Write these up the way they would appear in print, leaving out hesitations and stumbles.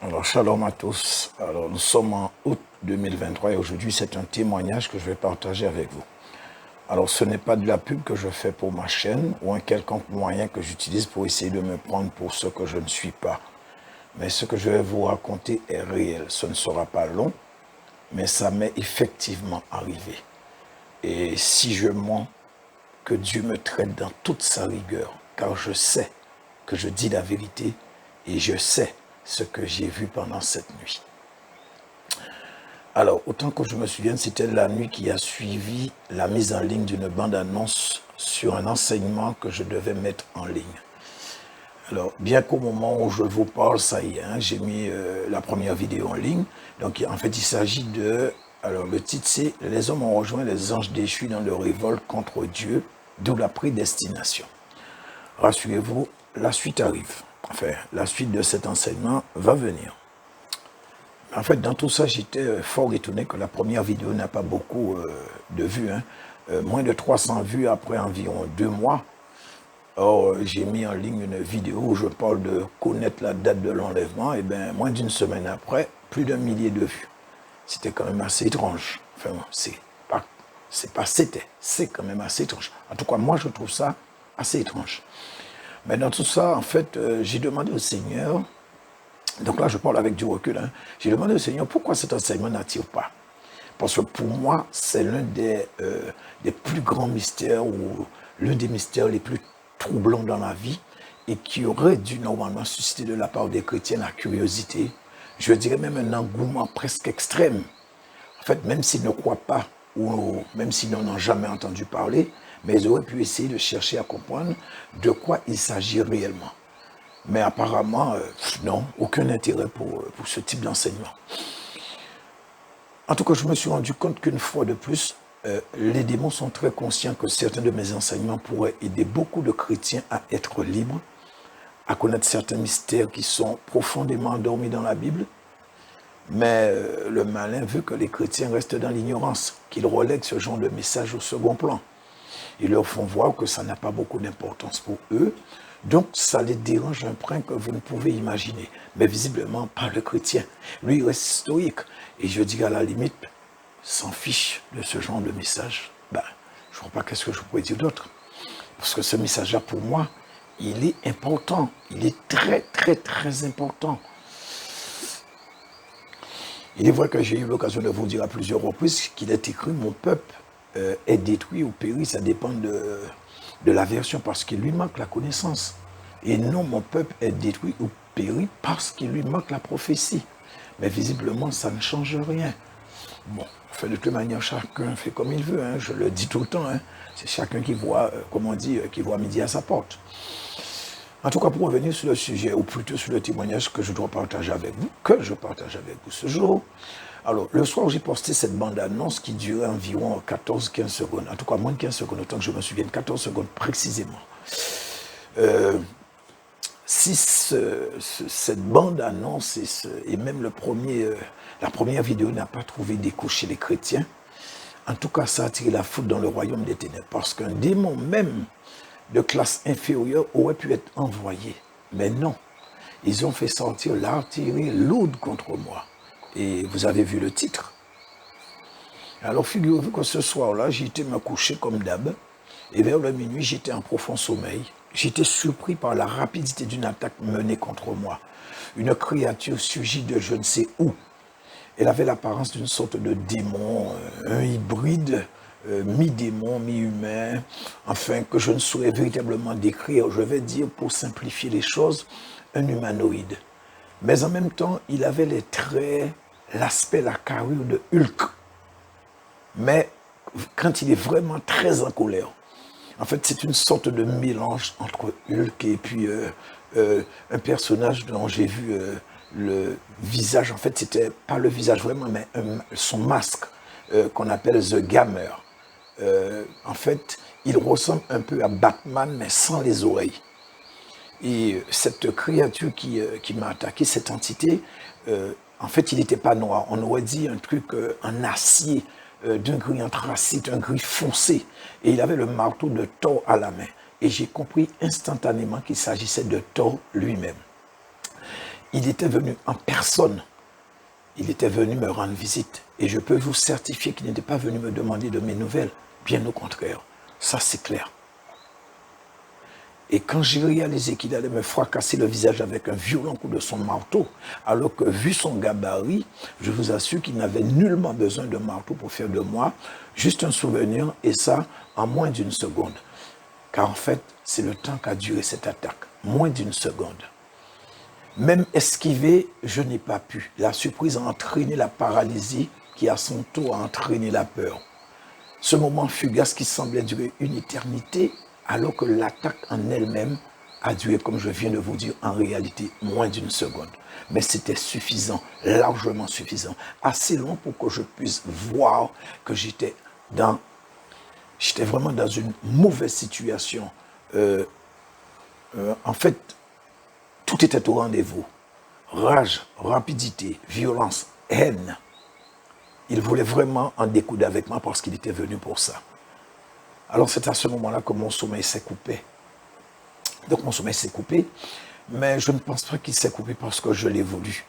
Alors, shalom à tous. Alors, nous sommes en août 2023 et aujourd'hui, c'est un témoignage que je vais partager avec vous. Alors, ce n'est pas de la pub que je fais pour ma chaîne ou un quelconque moyen que j'utilise pour essayer de me prendre pour ce que je ne suis pas. Mais ce que je vais vous raconter est réel. Ce ne sera pas long, mais ça m'est effectivement arrivé. Et si je mens, que Dieu me traite dans toute sa rigueur, car je sais que je dis la vérité et je sais ce que j'ai vu pendant cette nuit. Alors, autant que je me souvienne, c'était la nuit qui a suivi la mise en ligne d'une bande-annonce sur un enseignement que je devais mettre en ligne. Alors, bien qu'au moment où je vous parle, ça y est, j'ai mis la première vidéo en ligne. Donc, en fait, il s'agit de... Alors, le titre, c'est « Les hommes ont rejoint les anges déchus dans leur révolte contre Dieu, d'où la prédestination ». Rassurez-vous, la suite arrive. Enfin, la suite de cet enseignement va venir. En fait, dans tout ça, j'étais fort étonné que la première vidéo n'a pas beaucoup de vues. Moins de 300 vues après environ 2 mois. Or, j'ai mis en ligne une vidéo où je parle de connaître la date de l'enlèvement. Et bien, moins d'une semaine après, plus d'1 millier de vues. C'était quand même assez étrange. Enfin, c'est quand même assez étrange. En tout cas, moi, je trouve ça assez étrange. Mais dans tout ça, en fait, j'ai demandé au Seigneur, donc là, je parle avec du recul, j'ai demandé au Seigneur pourquoi cet enseignement n'attire pas. Parce que pour moi, c'est l'un des plus grands mystères ou l'un des mystères les plus troublants dans la vie et qui aurait dû normalement susciter de la part des chrétiens la curiosité, je dirais même un engouement presque extrême. En fait, même s'ils ne croient pas ou même s'ils n'en ont jamais entendu parler, mais ils auraient pu essayer de chercher à comprendre de quoi il s'agit réellement. Mais apparemment, non, aucun intérêt pour ce type d'enseignement. En tout cas, je me suis rendu compte qu'une fois de plus, les démons sont très conscients que certains de mes enseignements pourraient aider beaucoup de chrétiens à être libres, à connaître certains mystères qui sont profondément endormis dans la Bible. Mais le malin veut que les chrétiens restent dans l'ignorance, qu'ils relèguent ce genre de message au second plan. Ils leur font voir que ça n'a pas beaucoup d'importance pour eux. Donc, ça les dérange un point que vous ne pouvez imaginer. Mais visiblement, pas le chrétien. Lui, il reste stoïque. Et je dis à la limite, s'en fiche de ce genre de message. Ben, je ne vois pas qu'est-ce que je pourrais dire d'autre. Parce que ce message-là, pour moi, il est important. Il est très, très, très important. Il est vrai que j'ai eu l'occasion de vous dire à plusieurs reprises qu'il est écrit « Mon peuple est détruit ou périt », ça dépend de la version, parce qu'il lui manque la connaissance. Et non, mon peuple est détruit ou périt parce qu'il lui manque la prophétie. Mais visiblement, ça ne change rien. Bon, de toute manière, chacun fait comme il veut, je le dis tout le temps. C'est chacun qui voit, comme on dit, qui voit midi à sa porte. En tout cas, pour revenir sur le sujet, ou plutôt sur le témoignage que je dois partager avec vous, ce jour. Alors, le soir, j'ai posté cette bande-annonce qui durait environ 14-15 secondes. En tout cas, moins de 15 secondes, autant que je me souvienne, 14 secondes précisément. Si cette bande-annonce et même la première vidéo n'a pas trouvé d'écho chez les chrétiens, en tout cas, ça a attiré la foudre dans le royaume des ténèbres. Parce qu'un démon même de classe inférieure aurait pu être envoyé. Mais non, ils ont fait sortir l'artillerie lourde contre moi. Et vous avez vu le titre. Alors figurez-vous que ce soir-là, j'étais me coucher comme d'hab. Et vers le minuit, j'étais en profond sommeil. J'étais surpris par la rapidité d'une attaque menée contre moi. Une créature surgit de je ne sais où. Elle avait l'apparence d'une sorte de démon, un hybride, mi-démon, mi-humain, enfin que je ne saurais véritablement décrire. Je vais dire, pour simplifier les choses, un humanoïde. Mais en même temps, il avait les traits, l'aspect, la carrure de Hulk. Mais quand il est vraiment très en colère, en fait, c'est une sorte de mélange entre Hulk et puis un personnage dont j'ai vu le visage. En fait, c'était pas le visage vraiment, mais son masque qu'on appelle The Gamer. En fait, il ressemble un peu à Batman, mais sans les oreilles. Et cette créature qui m'a attaqué, cette entité, en fait, il n'était pas noir. On aurait dit un truc en acier, d'un gris anthracite, un gris foncé. Et il avait le marteau de Thor à la main. Et j'ai compris instantanément qu'il s'agissait de Thor lui-même. Il était venu en personne. Il était venu me rendre visite. Et je peux vous certifier qu'il n'était pas venu me demander de mes nouvelles. Bien au contraire. Ça, c'est clair. Et quand j'ai réalisé qu'il allait me fracasser le visage avec un violent coup de son marteau, alors que vu son gabarit, je vous assure qu'il n'avait nullement besoin de marteau pour faire de moi juste un souvenir, et ça en moins d'une seconde. Car en fait, c'est le temps qu'a duré cette attaque. Moins d'une seconde. Même esquiver, je n'ai pas pu. La surprise a entraîné la paralysie qui à son tour a entraîné la peur. Ce moment fugace qui semblait durer une éternité, alors que l'attaque en elle-même a duré, comme je viens de vous dire, en réalité, moins d'une seconde. Mais c'était suffisant, largement suffisant, assez long pour que je puisse voir que j'étais vraiment dans une mauvaise situation. En fait, tout était au rendez-vous. Rage, rapidité, violence, haine. Il voulait vraiment en découdre avec moi parce qu'il était venu pour ça. Alors c'est à ce moment-là que mon sommeil s'est coupé. Donc mon sommeil s'est coupé, mais je ne pense pas qu'il s'est coupé parce que je l'ai voulu.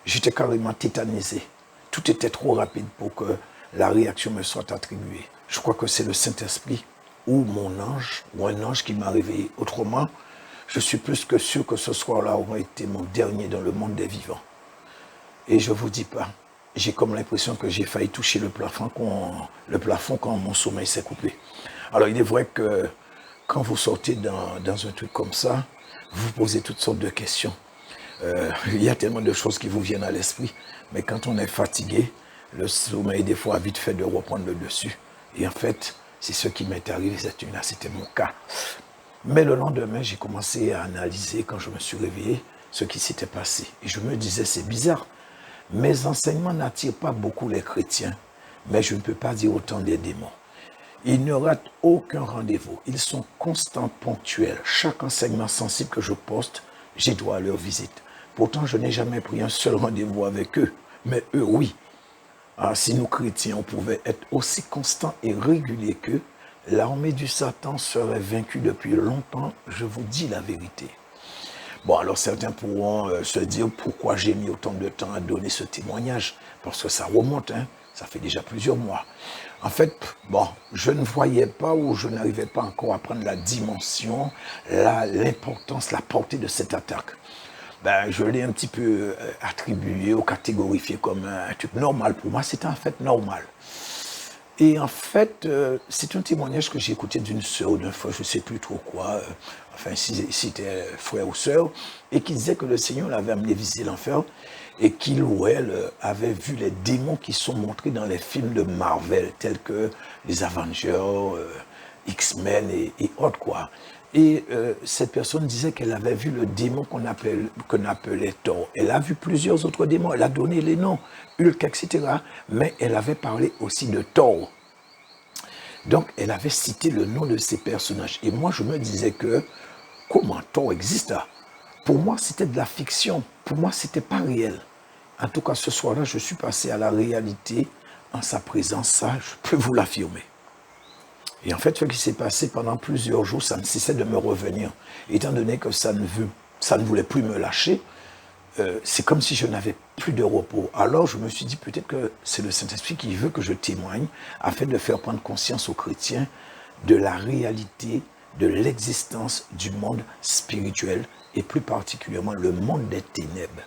J'étais carrément tétanisé. Tout était trop rapide pour que la réaction me soit attribuée. Je crois que c'est le Saint-Esprit ou mon ange, ou un ange qui m'a réveillé. Autrement, je suis plus que sûr que ce soir-là aurait été mon dernier dans le monde des vivants. Et je ne vous dis pas, j'ai comme l'impression que j'ai failli toucher le plafond quand mon sommeil s'est coupé. Alors il est vrai que quand vous sortez dans un truc comme ça, vous posez toutes sortes de questions. Il y a tellement de choses qui vous viennent à l'esprit, mais quand on est fatigué, le sommeil des fois a vite fait de reprendre le dessus. Et en fait, c'est ce qui m'est arrivé cette nuit-là, c'était mon cas. Mais le lendemain, j'ai commencé à analyser, quand je me suis réveillé, ce qui s'était passé. Et je me disais, c'est bizarre. Mes enseignements n'attirent pas beaucoup les chrétiens, mais je ne peux pas dire autant des démons. Ils ne ratent aucun rendez-vous. Ils sont constants, ponctuels. Chaque enseignement sensible que je poste, j'ai droit à leur visite. Pourtant, je n'ai jamais pris un seul rendez-vous avec eux, mais eux, oui. Alors, si nous, chrétiens, on pouvait être aussi constants et réguliers qu'eux, l'armée du Satan serait vaincue depuis longtemps, je vous dis la vérité. Bon, alors certains pourront se dire pourquoi j'ai mis autant de temps à donner ce témoignage, parce que ça remonte, hein, ça fait déjà plusieurs mois. En fait, bon, je ne voyais pas ou je n'arrivais pas encore à prendre la dimension, l'importance, la portée de cette attaque. Ben, je l'ai un petit peu attribué ou catégorifié comme un truc normal. Pour moi, c'était en fait normal. Et en fait, c'est un témoignage que j'ai écouté d'une sœur ou d'un frère, je ne sais plus trop quoi, enfin si c'était frère ou sœur, et qui disait que le Seigneur l'avait amené visiter l'enfer, et qu'il ou elle avait vu les démons qui sont montrés dans les films de Marvel, tels que les Avengers, X-Men et autres quoi. Et cette personne disait qu'elle avait vu le démon qu'on appelait Thor. Elle a vu plusieurs autres démons, elle a donné les noms, Hulk, etc. Mais elle avait parlé aussi de Thor. Donc elle avait cité le nom de ces personnages. Et moi je me disais que, comment Thor existe? Pour moi c'était de la fiction, pour moi c'était pas réel. En tout cas ce soir-là je suis passé à la réalité en sa présence, ça je peux vous l'affirmer. Et en fait, ce qui s'est passé pendant plusieurs jours, ça ne cessait de me revenir. Étant donné que ça ne voulait plus me lâcher, c'est comme si je n'avais plus de repos. Alors je me suis dit peut-être que c'est le Saint-Esprit qui veut que je témoigne afin de faire prendre conscience aux chrétiens de la réalité, de l'existence du monde spirituel et plus particulièrement le monde des ténèbres,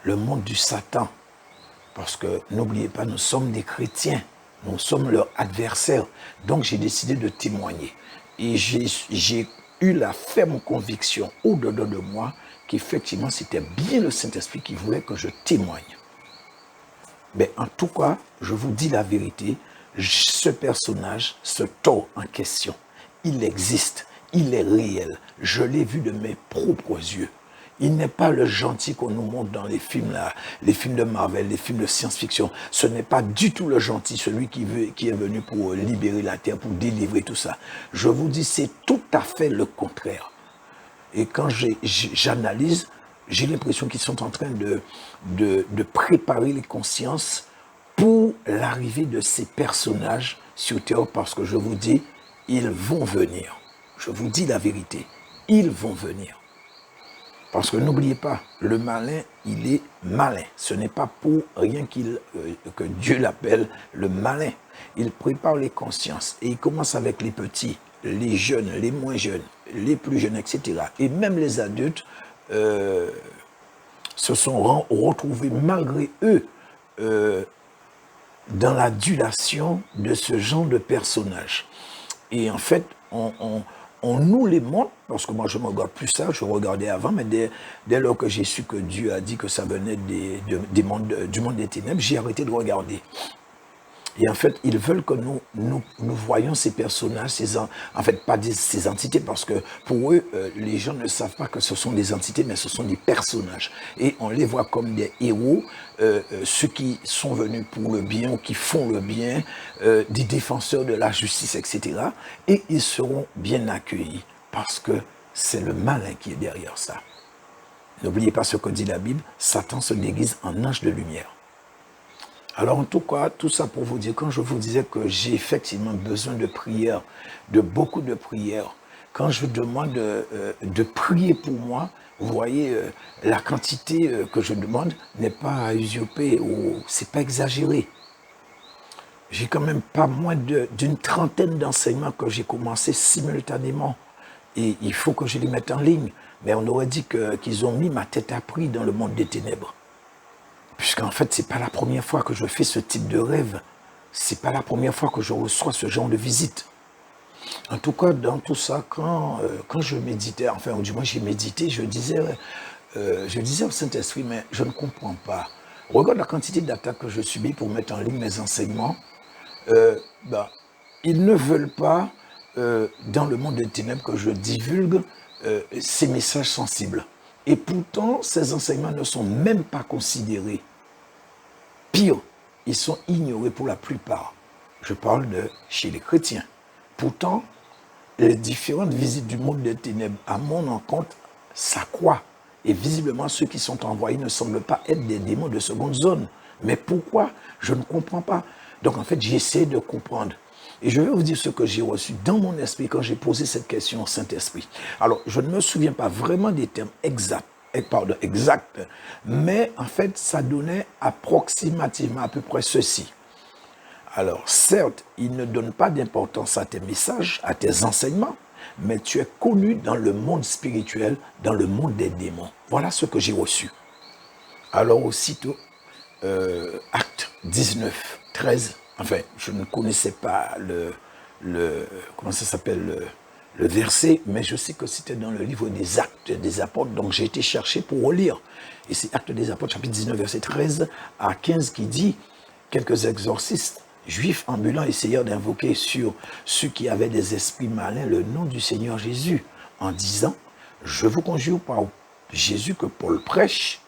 le monde du Satan. Parce que n'oubliez pas, nous sommes des chrétiens. Nous sommes leurs adversaires. Donc j'ai décidé de témoigner. Et j'ai eu la ferme conviction au-dedans de moi qu'effectivement c'était bien le Saint-Esprit qui voulait que je témoigne. Mais en tout cas, je vous dis la vérité, ce personnage, ce Thor en question, il existe, il est réel. Je l'ai vu de mes propres yeux. Il n'est pas le gentil qu'on nous montre dans les films là, les films de Marvel, les films de science-fiction. Ce n'est pas du tout le gentil, celui qui est venu pour libérer la terre, pour délivrer tout ça. Je vous dis, c'est tout à fait le contraire. Et quand j'analyse, j'ai l'impression qu'ils sont en train de préparer les consciences pour l'arrivée de ces personnages sur Terre, parce que je vous dis, ils vont venir. Je vous dis la vérité, ils vont venir. Parce que n'oubliez pas, le malin, il est malin. Ce n'est pas pour rien que Dieu l'appelle le malin. Il prépare les consciences et il commence avec les petits, les jeunes, les moins jeunes, les plus jeunes, etc. Et même les adultes se sont retrouvés malgré eux dans l'adulation de ce genre de personnage. Et en fait, on nous les montre, parce que moi je ne regarde plus ça, je regardais avant, mais dès lors que j'ai su que Dieu a dit que ça venait du monde des ténèbres, j'ai arrêté de regarder. Et en fait, ils veulent que nous voyions ces personnages, en fait, pas ces entités, parce que pour eux, les gens ne savent pas que ce sont des entités, mais ce sont des personnages. Et on les voit comme des héros, ceux qui sont venus pour le bien ou qui font le bien, des défenseurs de la justice, etc. Et ils seront bien accueillis, parce que c'est le malin qui est derrière ça. N'oubliez pas ce que dit la Bible, Satan se déguise en ange de lumière. Alors en tout cas, tout ça pour vous dire, quand je vous disais que j'ai effectivement besoin de prière, de beaucoup de prières, quand je demande de prier pour moi, vous voyez, la quantité que je demande n'est pas à usurper ou c'est pas exagéré. J'ai quand même pas moins d'une trentaine d'enseignements que j'ai commencé simultanément. Et il faut que je les mette en ligne. Mais on aurait dit qu'ils ont mis ma tête à prix dans le monde des ténèbres. Puisqu'en fait, ce n'est pas la première fois que je fais ce type de rêve. Ce n'est pas la première fois que je reçois ce genre de visite. En tout cas, dans tout ça, quand je méditais, enfin, ou du moins j'ai médité, je disais au Saint-Esprit, mais je ne comprends pas. Regarde la quantité d'attaques que je subis pour mettre en ligne mes enseignements. Ils ne veulent pas, dans le monde des ténèbres, que je divulgue ces messages sensibles. Et pourtant, ces enseignements ne sont même pas considérés. Pire, ils sont ignorés pour la plupart. Je parle de chez les chrétiens. Pourtant, les différentes visites du monde des ténèbres, à mon encontre, s'accroît. Et visiblement, ceux qui sont envoyés ne semblent pas être des démons de seconde zone. Mais pourquoi? Je ne comprends pas. Donc en fait, j'essaie de comprendre. Et je vais vous dire ce que j'ai reçu dans mon esprit quand j'ai posé cette question au Saint-Esprit. Alors, je ne me souviens pas vraiment des termes exacts, mais en fait, ça donnait approximativement à peu près ceci. Alors, certes, il ne donne pas d'importance à tes messages, à tes enseignements, mais tu es connu dans le monde spirituel, dans le monde des démons. Voilà ce que j'ai reçu. Alors, aussitôt, acte 19, 13, enfin, je ne connaissais pas comment ça s'appelle, le verset, mais je sais que c'était dans le livre des Actes des Apôtres, donc j'ai été chercher pour relire. Et c'est Actes des Apôtres, chapitre 19, verset 13 à 15, qui dit « Quelques exorcistes juifs ambulants essayèrent d'invoquer sur ceux qui avaient des esprits malins le nom du Seigneur Jésus, en disant « Je vous conjure par Jésus que Paul prêche. »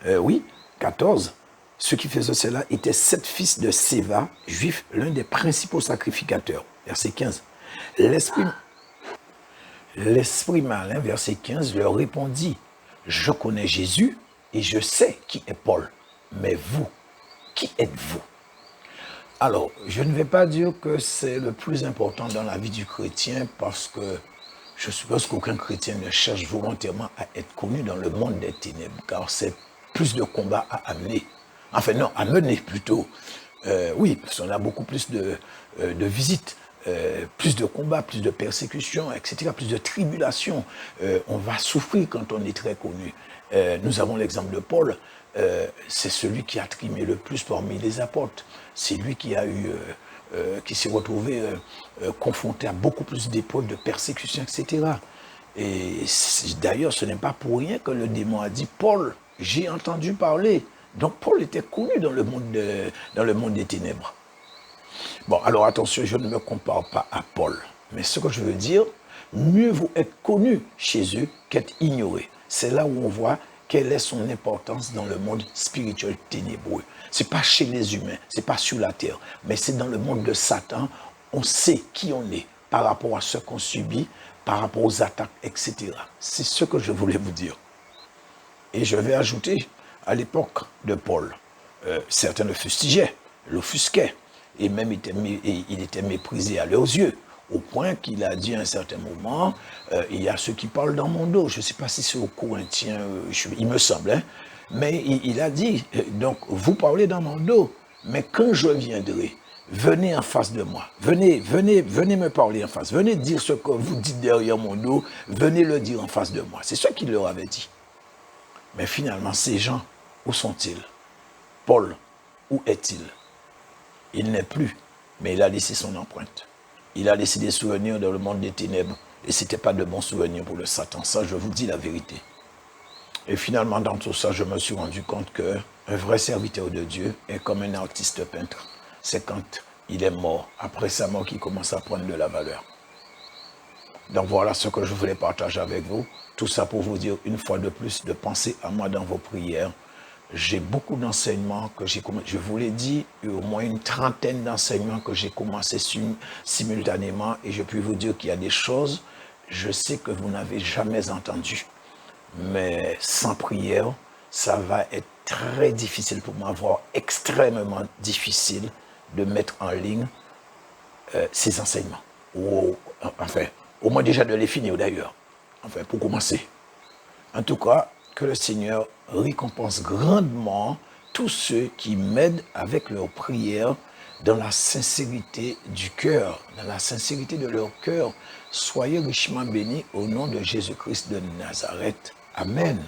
Oui, 14. Ceux qui faisaient cela étaient 7 fils de Séva, juifs, l'un des principaux sacrificateurs. Verset 15. L'esprit malin, verset 15, leur répondit, « Je connais Jésus et je sais qui est Paul. Mais vous, qui êtes-vous » Alors, je ne vais pas dire que c'est le plus important dans la vie du chrétien parce que je suppose qu'aucun chrétien ne cherche volontairement à être connu dans le monde des ténèbres, car c'est plus de combats à amener. Enfin non, à mener plutôt. Oui, parce qu'on a beaucoup plus de visites, plus de combats, plus de persécutions, etc., plus de tribulations. On va souffrir quand on est très connu. Nous avons l'exemple de Paul. C'est celui qui a trimé le plus parmi les apôtres. C'est lui qui s'est retrouvé confronté à beaucoup plus d'épreuves, de persécutions, etc. Et d'ailleurs, ce n'est pas pour rien que le démon a dit, Paul, j'ai entendu parler. Donc Paul était connu dans le monde des ténèbres. Bon, alors attention, je ne me compare pas à Paul. Mais ce que je veux dire, mieux vaut être connu chez eux qu'être ignoré. C'est là où on voit quelle est son importance dans le monde spirituel ténébreux. Ce n'est pas chez les humains, ce n'est pas sur la terre, mais c'est dans le monde de Satan. On sait qui on est par rapport à ce qu'on subit, par rapport aux attaques, etc. C'est ce que je voulais vous dire. Et je vais ajouter, à l'époque de Paul, certains le fustigeaient, l'offusquaient, et même il était méprisé à leurs yeux. Au point qu'il a dit à un certain moment, il y a ceux qui parlent dans mon dos. Je ne sais pas si c'est au Corinthiens, il me semble, hein, mais il a dit, donc vous parlez dans mon dos, mais quand je viendrai, venez en face de moi, venez me parler en face, venez dire ce que vous dites derrière mon dos, venez le dire en face de moi. C'est ce qu'il leur avait dit. Mais finalement, ces gens, où sont-ils? Paul, où est-il? Il n'est plus, mais il a laissé son empreinte. Il a laissé des souvenirs dans le monde des ténèbres, et ce n'était pas de bons souvenirs pour le Satan. Ça, je vous dis la vérité. Et finalement, dans tout ça, je me suis rendu compte qu'un vrai serviteur de Dieu est comme un artiste peintre. C'est quand il est mort, après sa mort, qu'il commence à prendre de la valeur. Donc voilà ce que je voulais partager avec vous. Tout ça pour vous dire une fois de plus de penser à moi dans vos prières. J'ai beaucoup d'enseignements que j'ai commencé. Je vous l'ai dit, au moins une trentaine d'enseignements que j'ai commencé simultanément. Et je puis vous dire qu'il y a des choses, je sais que vous n'avez jamais entendues. Mais sans prière, ça va être très difficile pour moi, voire extrêmement difficile de mettre en ligne ces enseignements. Enfin, au moins déjà de les finir d'ailleurs. Enfin, pour commencer. En tout cas, que le Seigneur récompense grandement tous ceux qui m'aident avec leurs prières dans la sincérité du cœur, dans la sincérité de leur cœur. Soyez richement bénis au nom de Jésus-Christ de Nazareth. Amen.